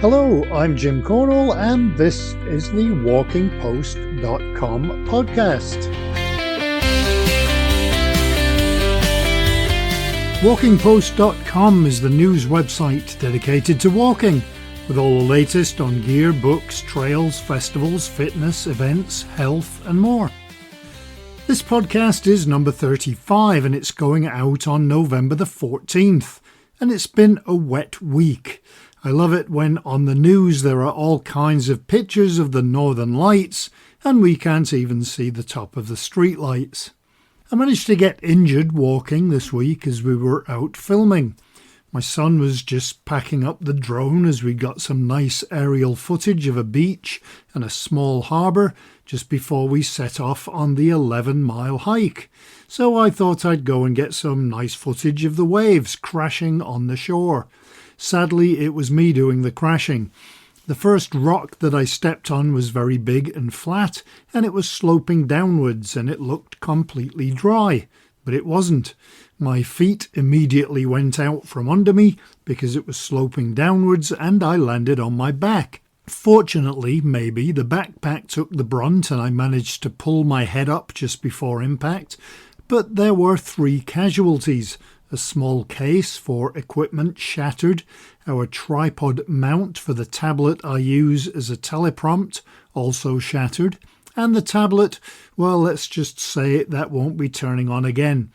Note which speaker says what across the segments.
Speaker 1: Hello, I'm Jim Cornwall, and this is the WalkingPost.com podcast. WalkingPost.com is the news website dedicated to walking, with all the latest on gear, books, trails, festivals, fitness, events, health, and more. This podcast is number 35, and it's going out on November the 14th, and it's been a wet week. I love it when on the news there are all kinds of pictures of the northern lights and we can't even see the top of the street lights. I managed to get injured walking this week as we were out filming. My son was just packing up the drone as we got some nice aerial footage of a beach and a small harbour just before we set off on the 11-mile hike. So I thought I'd go and get some nice footage of the waves crashing on the shore. Sadly, it was me doing the crashing. The first rock that I stepped on was very big and flat, and it was sloping downwards, and it looked completely dry. But it wasn't. My feet immediately went out from under me because it was sloping downwards, and I landed on my back. Fortunately, maybe, the backpack took the brunt and I managed to pull my head up just before impact, but there were 3 casualties. A small case for equipment shattered, our tripod mount for the tablet I use as a teleprompt also shattered, and the tablet, well, let's just say that won't be turning on again.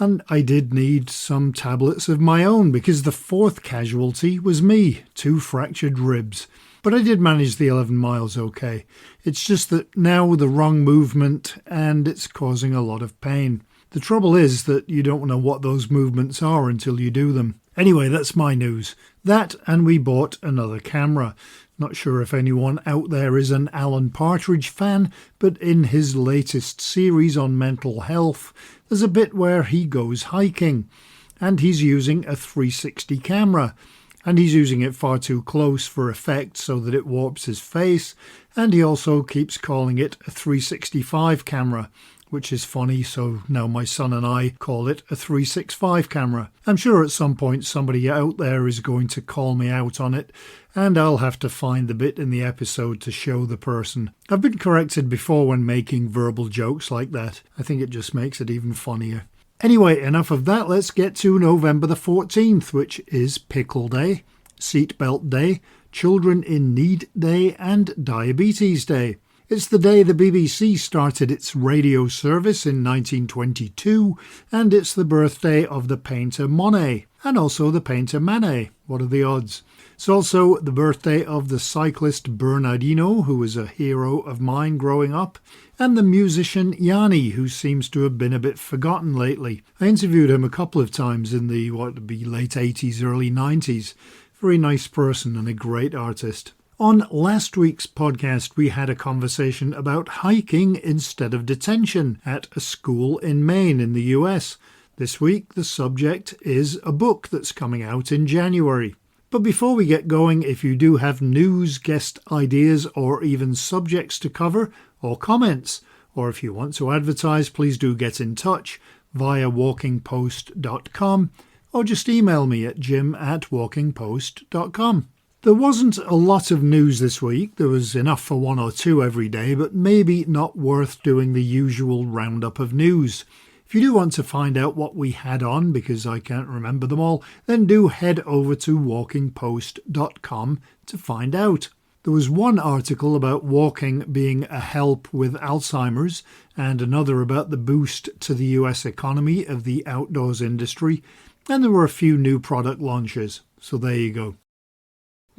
Speaker 1: And I did need some tablets of my own because the 4th casualty was me, 2 fractured ribs. But I did manage the 11 miles okay. It's just that now the wrong movement and it's causing a lot of pain. The trouble is that you don't know what those movements are until you do them. Anyway, that's my news. That, and we bought another camera. Not sure if anyone out there is an Alan Partridge fan, but in his latest series on mental health, there's a bit where he goes hiking, and he's using a 360 camera. And he's using it far too close for effect so that it warps his face, and he also keeps calling it a 365 camera. Which is funny, so now my son and I call it a 365 camera. I'm sure at some point somebody out there is going to call me out on it, and I'll have to find the bit in the episode to show the person. I've been corrected before when making verbal jokes like that. I think it just makes it even funnier. Anyway, enough of that. Let's get to November the 14th, which is Pickle Day, Seatbelt Day, Children in Need Day, and Diabetes Day. It's the day the BBC started its radio service in 1922, and it's the birthday of the painter Monet, and also the painter Manet. What are the odds? It's also the birthday of the cyclist Bernardino, who was a hero of mine growing up, and the musician Yanni, who seems to have been a bit forgotten lately. I interviewed him a couple of times in the, what would be, late 80s, early 90s. Very nice person and a great artist. On last week's podcast, we had a conversation about hiking instead of detention at a school in Maine in the US. This week, the subject is a book that's coming out in January. But before we get going, if you do have news, guest ideas, or even subjects to cover, or comments, or if you want to advertise, please do get in touch via walkingpost.com, or just email me at jim@walkingpost.com. There wasn't a lot of news this week. There was enough for 1 or 2 every day, but maybe not worth doing the usual roundup of news. If you do want to find out what we had on, because I can't remember them all, then do head over to walkingpost.com to find out. There was one article about walking being a help with Alzheimer's, and another about the boost to the US economy of the outdoors industry, and there were a few new product launches. So there you go.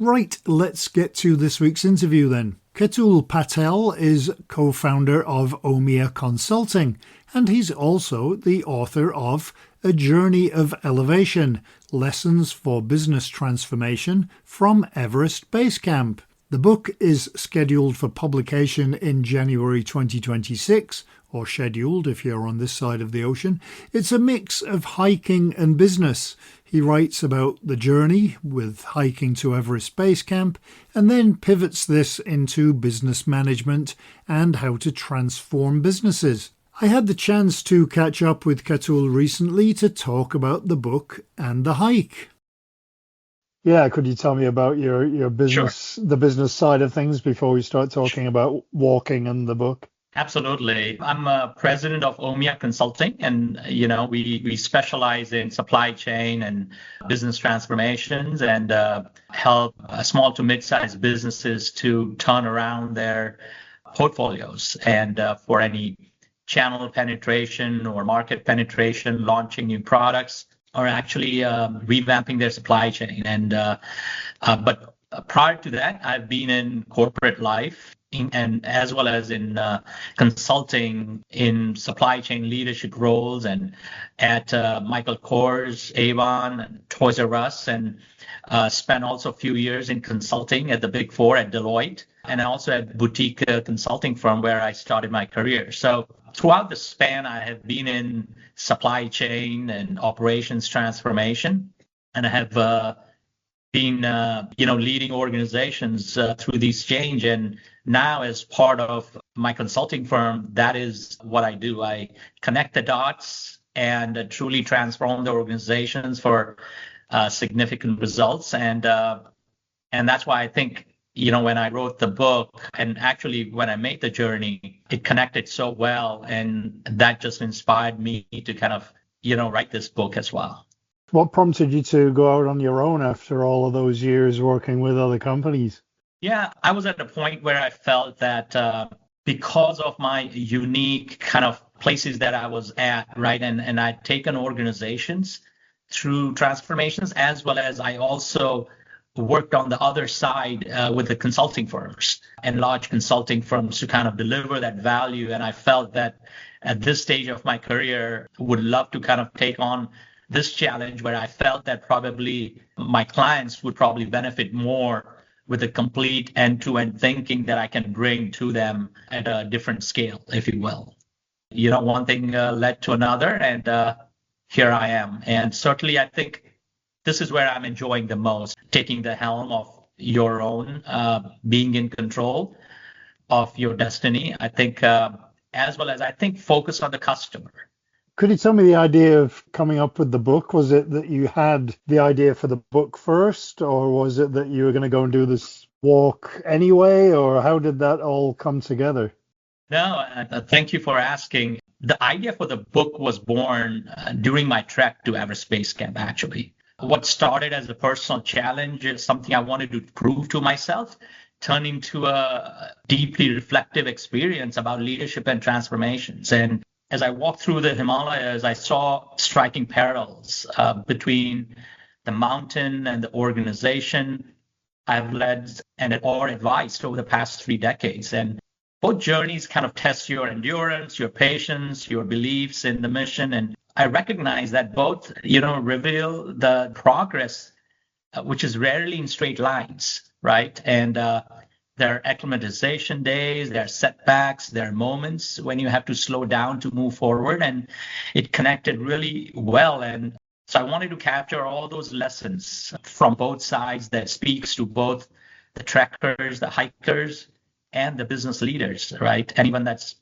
Speaker 1: Right, let's get to this week's interview then. Ketul Patel is co-founder of OMIIA Consulting, and he's also the author of A Journey of Elevation, Lessons for Business Transformation from Everest Base Camp. The book is scheduled for publication in January 2026, or scheduled if you're on this side of the ocean. It's a mix of hiking and business. He writes about the journey with hiking to Everest Base Camp and then pivots this into business management and how to transform businesses. I had the chance to catch up with Ketul recently to talk about the book and the hike. Yeah, could you tell me about your
Speaker 2: Sure.
Speaker 1: business, the business side of things before we start talking about walking and the book?
Speaker 2: Absolutely. I'm a president of OMIIA Consulting, and we specialize in supply chain and business transformations and help small to mid-sized businesses to turn around their portfolios and for any channel penetration or market penetration, launching new products, or actually revamping their supply chain. But prior to that, I've been in corporate life and as well as in consulting in supply chain leadership roles and at Michael Kors, Avon, and Toys R Us, and spent also a few years in consulting at the Big Four at Deloitte, and also at boutique consulting firm where I started my career. So throughout the span, I have been in supply chain and operations transformation, and I have been leading organizations through these change. And now as part of my consulting firm, that is what I do. I connect the dots and truly transform the organizations for significant results. And that's why I think when I wrote the book, and actually when I made the journey, it connected so well, and that just inspired me to kind of write this book as well.
Speaker 1: What prompted you to go out on your own after all of those years working with other companies?
Speaker 2: Yeah, I was at a point where I felt that because of my unique kind of places that I was at, right, and I'd taken organizations through transformations, as well as I also worked on the other side with the consulting firms and large consulting firms to kind of deliver that value. And I felt that at this stage of my career, would love to kind of take on this challenge where I felt that probably my clients would probably benefit more with the complete end-to-end thinking that I can bring to them at a different scale, if you will. One thing led to another, and here I am. And certainly, I think this is where I'm enjoying the most, taking the helm of your own, being in control of your destiny. I think, as well as I think, focus on the customer.
Speaker 1: Could you tell me the idea of coming up with the book? Was it that you had the idea for the book first, or was it that you were going to go and do this walk anyway, or how did that all come together?
Speaker 2: No, thank you for asking. The idea for the book was born during my trek to Everest Base Camp, actually. What started as a personal challenge is something I wanted to prove to myself, turned into a deeply reflective experience about leadership and transformations. And as I walked through the Himalayas, I saw striking parallels between the mountain and the organization I've led and or advised over the past 3 decades. And both journeys kind of test your endurance, your patience, your beliefs in the mission. And I recognize that both, reveal the progress, which is rarely in straight lines, right? And there are acclimatization days, there are setbacks, there are moments when you have to slow down to move forward. And it connected really well. And so I wanted to capture all those lessons from both sides that speaks to both the trekkers, the hikers, and the business leaders, right? Anyone that's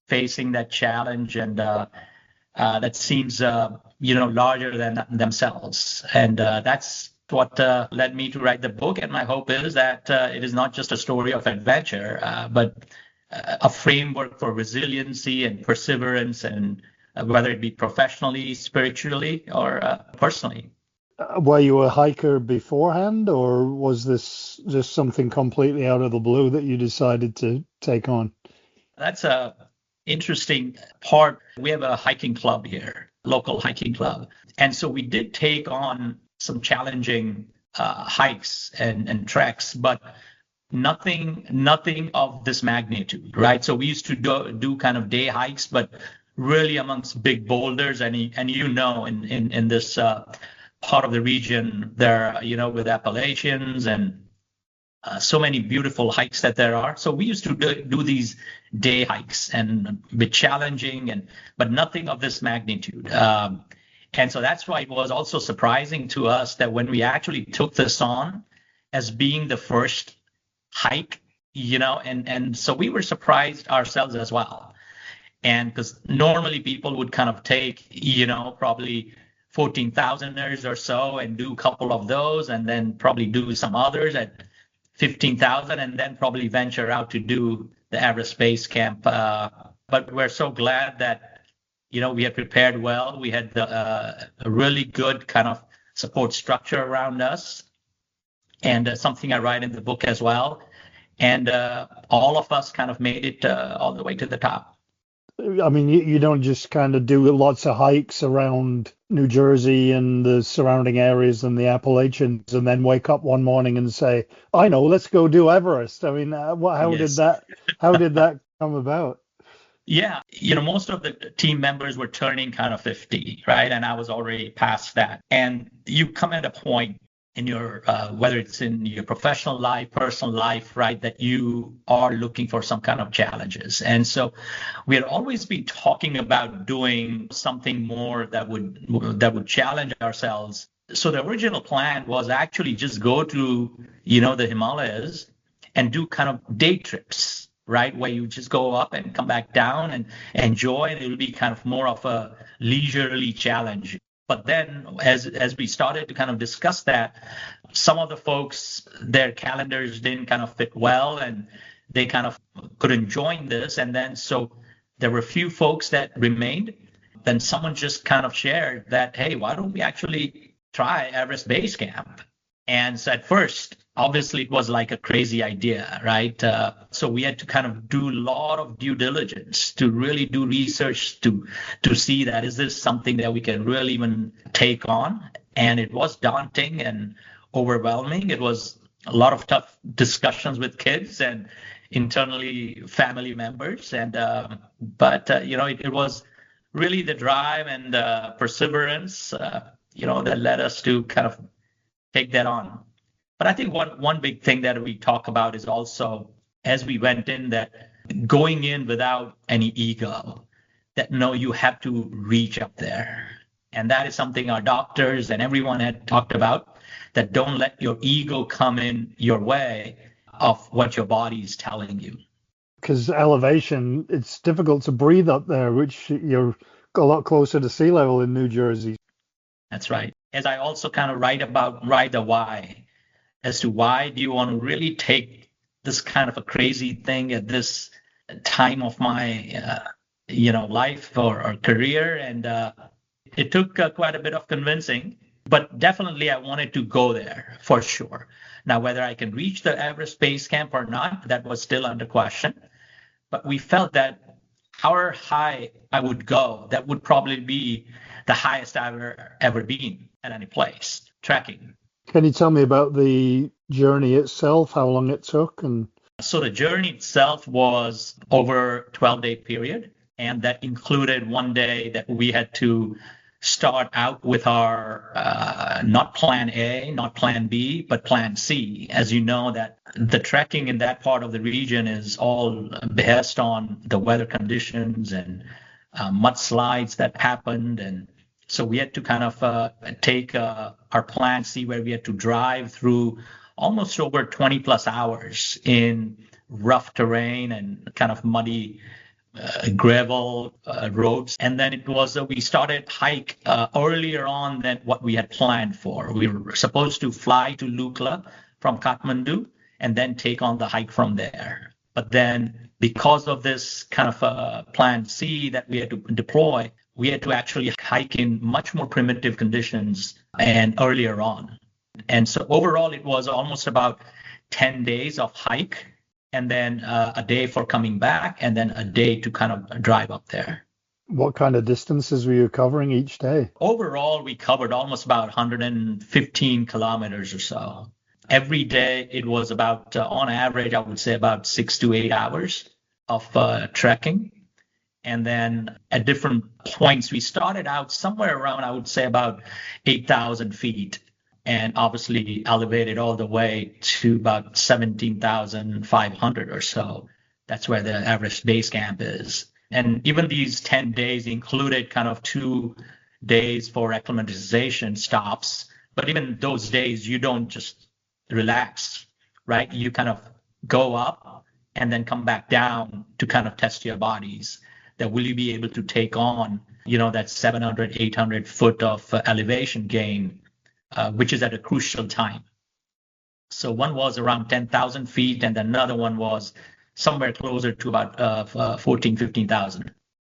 Speaker 2: facing that challenge and that seems, larger than themselves. And that's what led me to write the book. And my hope is that it is not just a story of adventure, but a framework for resiliency and perseverance, and whether it be professionally, spiritually, or personally.
Speaker 1: Were you a hiker beforehand, or was this just something completely out of the blue that you decided to take on?
Speaker 2: That's a interesting part. We have a hiking club here, local hiking club. And so we did take on some challenging hikes and treks, but nothing of this magnitude, right? So we used to do kind of day hikes, but really amongst big boulders. And in this part of the region, there, with Appalachians and so many beautiful hikes that there are. So we used to do these day hikes and be challenging, but nothing of this magnitude. And so that's why it was also surprising to us that when we actually took this on as being the first hike, and so we were surprised ourselves as well. And because normally people would kind of take, probably 14,000ers or so and do a couple of those, and then probably do some others at 15,000, and then probably venture out to do the Everest Base Camp. But we're so glad that, we had prepared well. We had a really good kind of support structure around us, and something I write in the book as well. And all of us kind of made it all the way to the top.
Speaker 1: I mean, you don't just kind of do lots of hikes around New Jersey and the surrounding areas and the Appalachians and then wake up one morning and say, I know, let's go do Everest. I mean, how
Speaker 2: Yes.
Speaker 1: did that come about?
Speaker 2: Yeah, most of the team members were turning kind of 50, right? And I was already past that. And you come at a point in your, whether it's in your professional life, personal life, right, that you are looking for some kind of challenges. And so we had always been talking about doing something more that would challenge ourselves. So the original plan was actually just go to, the Himalayas and do kind of day trips, right, where you just go up and come back down and enjoy, and it'll be kind of more of a leisurely challenge. But then as we started to kind of discuss that, some of the folks, their calendars didn't kind of fit well, and they kind of couldn't join this. And then so there were a few folks that remained. Then someone just kind of shared that, hey, why don't we actually try Everest Base Camp? And so at first, obviously, it was like a crazy idea, right? So we had to kind of do a lot of due diligence to really do research to see that is this something that we can really even take on? And it was daunting and overwhelming. It was a lot of tough discussions with kids and internally family members. And it was really the drive and perseverance, that led us to kind of take that on. But I think one big thing that we talk about is also, as we went in, that going in without any ego, that no, you have to reach up there. And that is something our doctors and everyone had talked about, that don't let your ego come in your way of what your body is telling you.
Speaker 1: Because elevation, it's difficult to breathe up there, which you're a lot closer to sea level in New Jersey.
Speaker 2: That's right. As I also kind of write the why, as to why do you want to really take this kind of a crazy thing at this time of my, life or career. And it took quite a bit of convincing, but definitely I wanted to go there for sure. Now, whether I can reach the Everest Base Camp or not, that was still under question. But we felt that however high I would go, that would probably be the highest I've ever been at any place, trekking.
Speaker 1: Can you tell me about the journey itself, how long it took?
Speaker 2: So the journey itself was over a 12-day period, and that included one day that we had to start out with our not plan A, not plan B, but plan C. As you know, that the trekking in that part of the region is all based on the weather conditions and mudslides that happened. And so we had to kind of take our plan C, where we had to drive through almost over 20 plus hours in rough terrain and kind of muddy gravel roads. And then it was we started hike earlier on than what we had planned for. We were supposed to fly to Lukla from Kathmandu and then take on the hike from there. But then because of this kind of plan C that we had to deploy, we had to actually hike in much more primitive conditions and earlier on. And so overall, it was almost about 10 days of hike, and then a day for coming back, and then a day to kind of drive up there.
Speaker 1: What kind of distances were you covering each day?
Speaker 2: Overall, we covered almost about 115 kilometers or so. Every day, it was about, on average, I would say about 6 to 8 hours of trekking. And then at different points, we started out somewhere around, I would say, about 8,000 feet. And obviously elevated all the way to about 17,500 or so. That's where the Everest Base Camp is. And even these 10 days included kind of 2 days for acclimatization stops. But even those days, you don't just relax, right? You kind of go up and then come back down to kind of test your bodies. That will you be able to take on that 700, 800 foot of elevation gain, which is at a crucial time. So one was around 10,000 feet, and another one was somewhere closer to about 14, 15,000.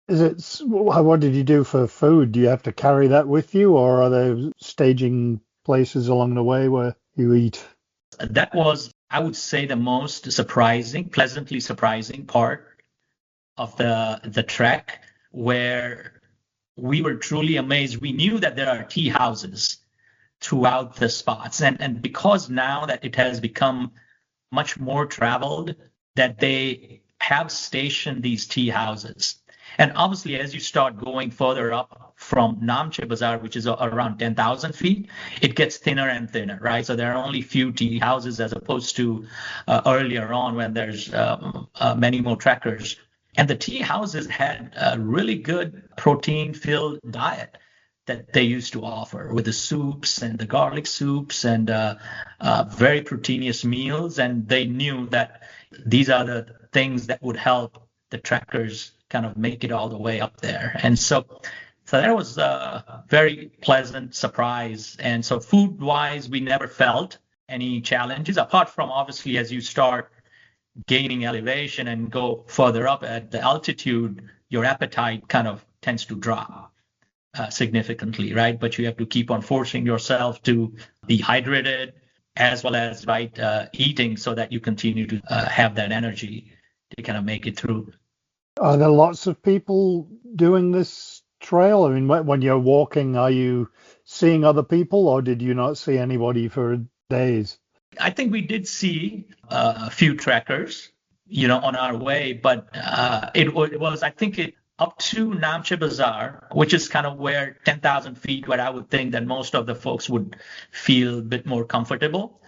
Speaker 1: What did you do for food? Do you have to carry that with you, or are there staging places along the way where you eat?
Speaker 2: That was, I would say, the most pleasantly surprising part of the trek, where we were truly amazed. We knew that there are tea houses throughout the spots. And because now that it has become much more traveled, that they have stationed these tea houses. And obviously, as you start going further up from Namche Bazaar, which is around 10,000 feet, it gets thinner and thinner, right? So there are only few tea houses as opposed to earlier on when there's many more trekkers. And the tea houses had a really good protein-filled diet that they used to offer with the soups and the garlic soups and very proteinous meals. And they knew that these are the things that would help the trekkers kind of make it all the way up there. And so that was a very pleasant surprise. And so food-wise, we never felt any challenges, apart from obviously as you start gaining elevation and go further up at the altitude, your appetite kind of tends to drop significantly, right? But you have to keep on forcing yourself to be hydrated as well as eating so that you continue to have that energy to kind of make it through.
Speaker 1: Are there lots of people doing this trail? I mean, when you're walking, are you seeing other people, or did you not see anybody for days?
Speaker 2: I think we did see a few trekkers, on our way, but it was, I think, up to Namche Bazaar, which is kind of where 10,000 feet, where I would think that most of the folks would feel a bit more comfortable.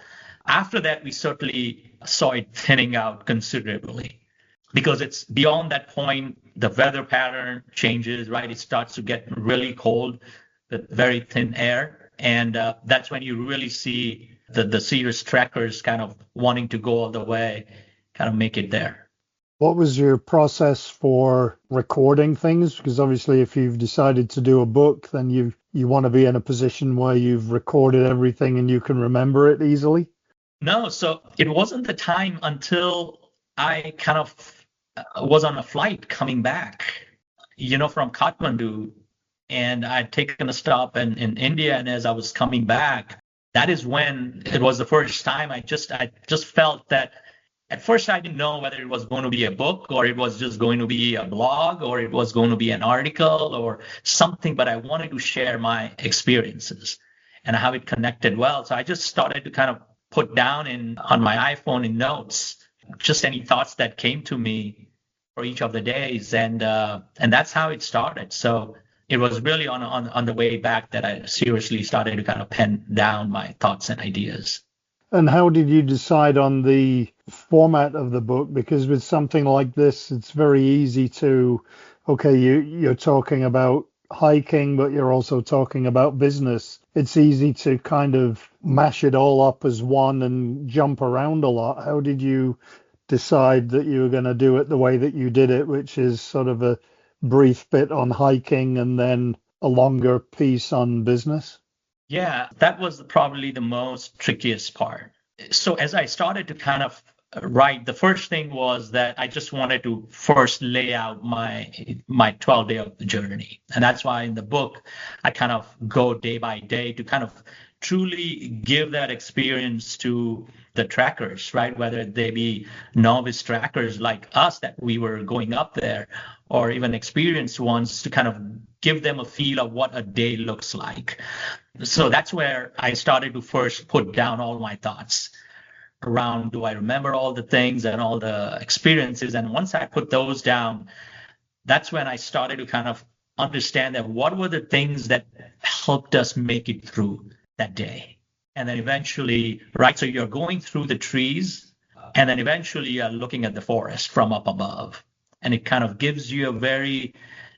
Speaker 2: After that, we certainly saw it thinning out considerably. Because it's beyond that point, the weather pattern changes, right? It starts to get really cold with very thin air. And that's when you really see the serious trekkers kind of wanting to go all the way, kind of make it there.
Speaker 1: What was your process for recording things? Because obviously if you've decided to do a book, then you want to be in a position where you've recorded everything and you can remember it easily.
Speaker 2: No, so it wasn't the time until I kind of was on a flight coming back, from Kathmandu, and I'd taken a stop in India. And as I was coming back, that is when it was the first time I just felt that at first I didn't know whether it was going to be a book or it was just going to be a blog or it was going to be an article or something, but I wanted to share my experiences and how it connected well. So I just started to kind of put down on my iPhone in notes just any thoughts that came to me for each of the days, and that's how it started. So it was really on the way back that I seriously started to kind of pen down my thoughts and ideas.
Speaker 1: And how did you decide on the format of the book? Because with something like this, it's very easy to, okay, you're talking about hiking, but you're also talking about business. It's easy to kind of mash it all up as one and jump around a lot. How did you decide that you were going to do it the way that you did it, which is sort of a brief bit on hiking and then a longer piece on business?
Speaker 2: Yeah, that was probably the most trickiest part. So as I started to kind of write, the first thing was that I just wanted to first lay out my 12-day of the journey. And that's why in the book, I kind of go day by day to kind of truly give that experience to the trackers, right? Whether they be novice trackers like us that we were going up there, or even experienced ones, to kind of give them a feel of what a day looks like. So that's where I started to first put down all my thoughts around, do I remember all the things and all the experiences? And once I put those down, that's when I started to kind of understand that what were the things that helped us make it through that day. And then eventually, right, so you're going through the trees, and then eventually you're looking at the forest from up above. And it kind of gives you a very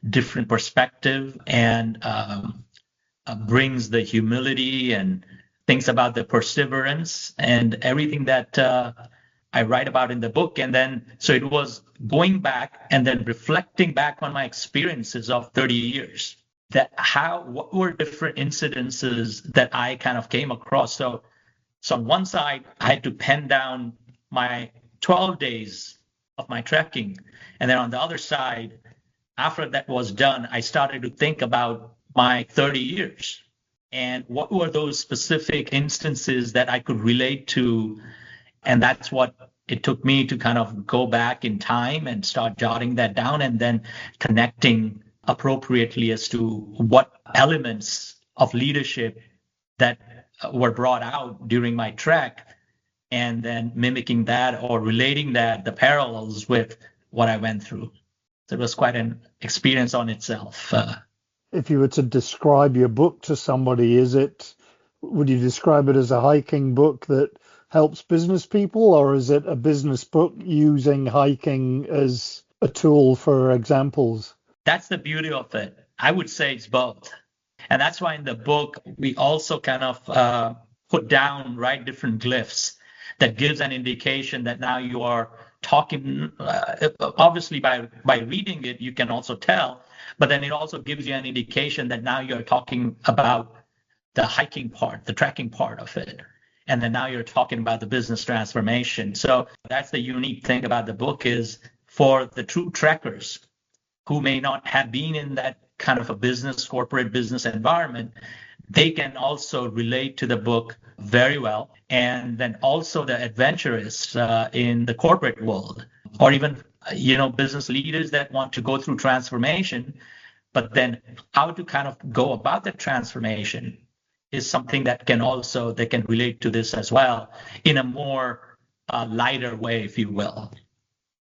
Speaker 2: different perspective and brings the humility and thinks about the perseverance and everything that I write about in the book. And then, so it was going back and then reflecting back on my experiences of 30 years, what were different incidences that I kind of came across. So on one side, I had to pen down my 12 days of my trekking. And then on the other side, after that was done, I started to think about my 30 years and what were those specific instances that I could relate to. And that's what it took me to kind of go back in time and start jotting that down and then connecting appropriately as to what elements of leadership that were brought out during my trek, and then mimicking that or relating that, the parallels with what I went through. So it was quite an experience on itself.
Speaker 1: If you were to describe your book to somebody, would you describe it as a hiking book that helps business people, or is it a business book using hiking as a tool for examples?
Speaker 2: That's the beauty of it. I would say it's both. And that's why in the book, we also kind of put down, right, different glyphs that gives an indication that now you are talking, obviously by reading it, you can also tell, but then it also gives you an indication that now you're talking about the hiking part, the trekking part of it. And then now you're talking about the business transformation. So that's the unique thing about the book is for the true trekkers who may not have been in that kind of a corporate business environment, they can also relate to the book very well. And then also the adventurous in the corporate world, or even, business leaders that want to go through transformation, but then how to kind of go about the transformation is something that they can relate to this as well in a more lighter way, if you will.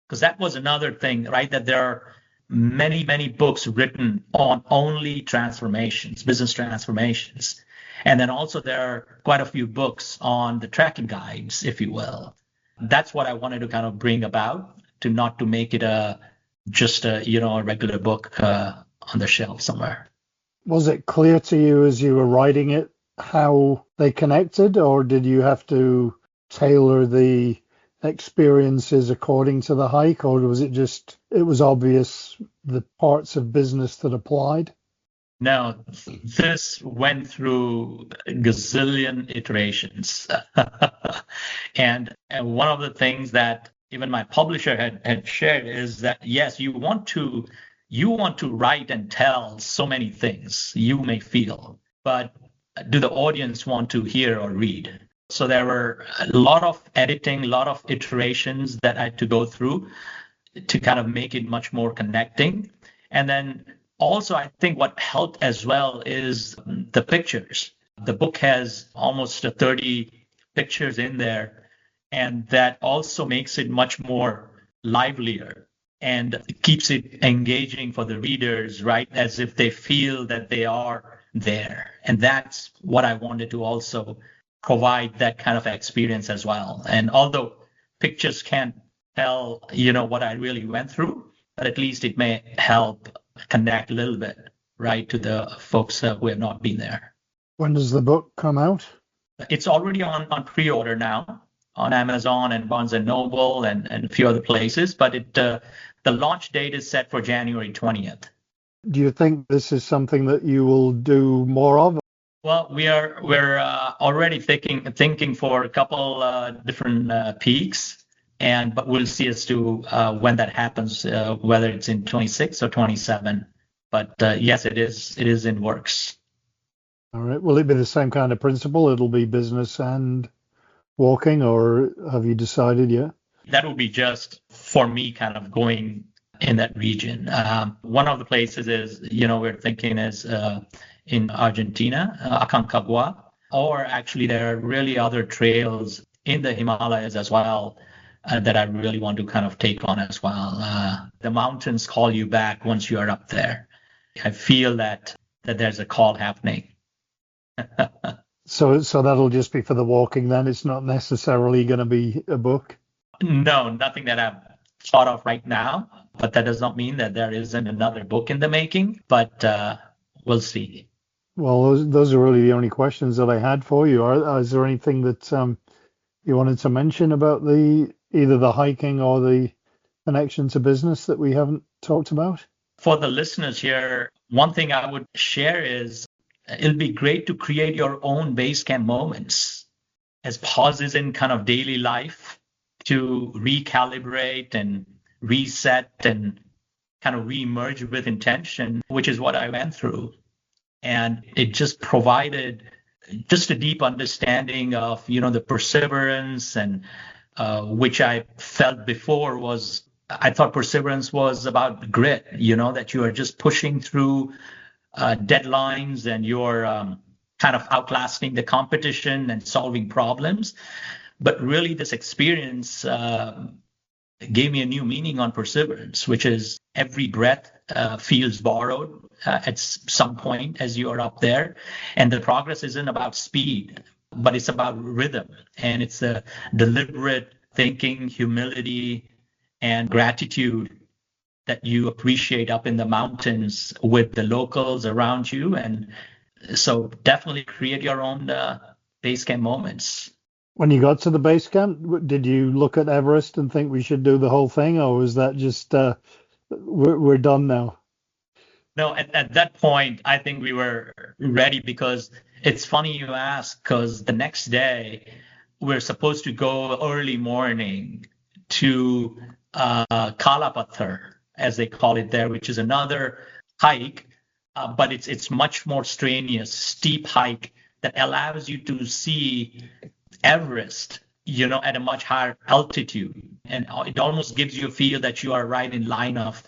Speaker 2: Because that was another thing, right? That there are many, many books written on only transformations, business transformations. And then also there are quite a few books on the tracking guides, if you will. That's what I wanted to kind of bring about, not to make it just a regular book on the shelf somewhere.
Speaker 1: Was it clear to you as you were writing it how they connected, or did you have to tailor the experiences according to the hike, or was it was obvious the parts of business that applied?
Speaker 2: No, this went through a gazillion iterations. And one of the things that even my publisher had shared is that, yes, you want to write and tell so many things you may feel, but do the audience want to hear or read? So there were a lot of editing, a lot of iterations that I had to go through to kind of make it much more connecting. And then also, I think what helped as well is the pictures. The book has almost 30 pictures in there, and that also makes it much more livelier and keeps it engaging for the readers, right? As if they feel that they are there. And that's what I wanted to also provide, that kind of experience as well. And although pictures can't tell, what I really went through, but at least it may help connect a little bit, right, to the folks who have not been there.
Speaker 1: When does the book come out?
Speaker 2: It's already on pre-order now on Amazon and Barnes & Noble and a few other places, but the launch date is set for January 20th.
Speaker 1: Do you think this is something that you will do more of?
Speaker 2: Well, we're already thinking for a couple different peaks. But we'll see as to when that happens, whether it's in 26 or 27. But yes, it is in works.
Speaker 1: All right. Will it be the same kind of principle? It'll be business and walking, or have you decided yet?
Speaker 2: That will be just for me kind of going in that region. One of the places is, we're thinking is in Argentina, Aconcagua, or actually there are really other trails in the Himalayas as well that I really want to kind of take on as well. The mountains call you back once you are up there. I feel that there's a call happening.
Speaker 1: So that'll just be for the walking then? It's not necessarily going to be a book?
Speaker 2: No, nothing that I've thought of right now, but that does not mean that there isn't another book in the making, but we'll see.
Speaker 1: Well, those are really the only questions that I had for you. Is there anything that you wanted to mention about the either the hiking or the connection to business that we haven't talked about?
Speaker 2: For the listeners here, one thing I would share is it'll be great to create your own base camp moments as pauses in kind of daily life to recalibrate and reset and kind of reemerge with intention, which is what I went through. And it just provided just a deep understanding of, the perseverance and which I felt before was, I thought perseverance was about grit, that you are just pushing through deadlines and you're kind of outlasting the competition and solving problems. But really this experience gave me a new meaning on perseverance, which is every breath feels borrowed at some point as you are up there. And the progress isn't about speed, but it's about rhythm. And it's a deliberate thinking, humility, and gratitude that you appreciate up in the mountains with the locals around you. And so definitely create your own base camp moments.
Speaker 1: When you got to the base camp, did you look at Everest and think we should do the whole thing, or was that just we're done now?
Speaker 2: No, at that point, I think we were ready, because it's funny you ask, because the next day we're supposed to go early morning to Kalapathar, as they call it there, which is another hike, but it's much more strenuous, steep hike that allows you to see Everest, at a much higher altitude. And it almost gives you a feel that you are right in line of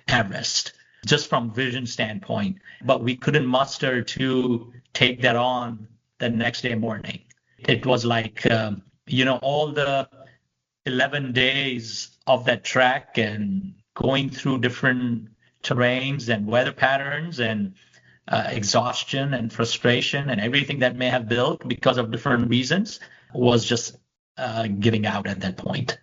Speaker 2: Everest, just from vision standpoint. But we couldn't muster to take that on the next day morning. It was like, all the 11 days of that trek and going through different terrains and weather patterns and exhaustion and frustration and everything that may have built because of different reasons was just giving out at that point.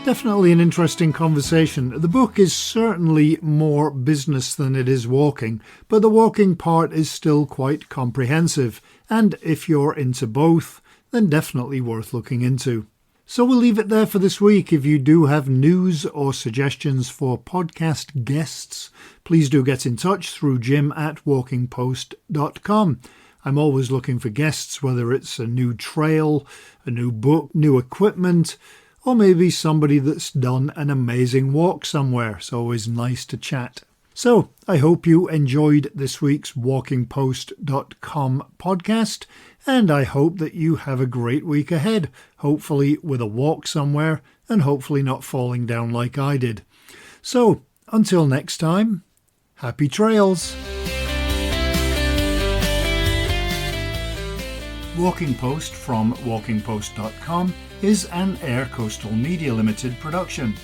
Speaker 1: Definitely an interesting conversation. The book is certainly more business than it is walking, but the walking part is still quite comprehensive, and if you're into both, then definitely worth looking into. So we'll leave it there for this week. If you do have news or suggestions for podcast guests, please do get in touch through jim@walkingpost.com. I'm always looking for guests, whether it's a new trail, a new book, new equipment, or maybe somebody that's done an amazing walk somewhere. It's always nice to chat. So I hope you enjoyed this week's walkingpost.com podcast, and I hope that you have a great week ahead, hopefully with a walk somewhere and hopefully not falling down like I did. So until next time, happy trails. Walking Post from walkingpost.com is an Air Coastal Media Limited production.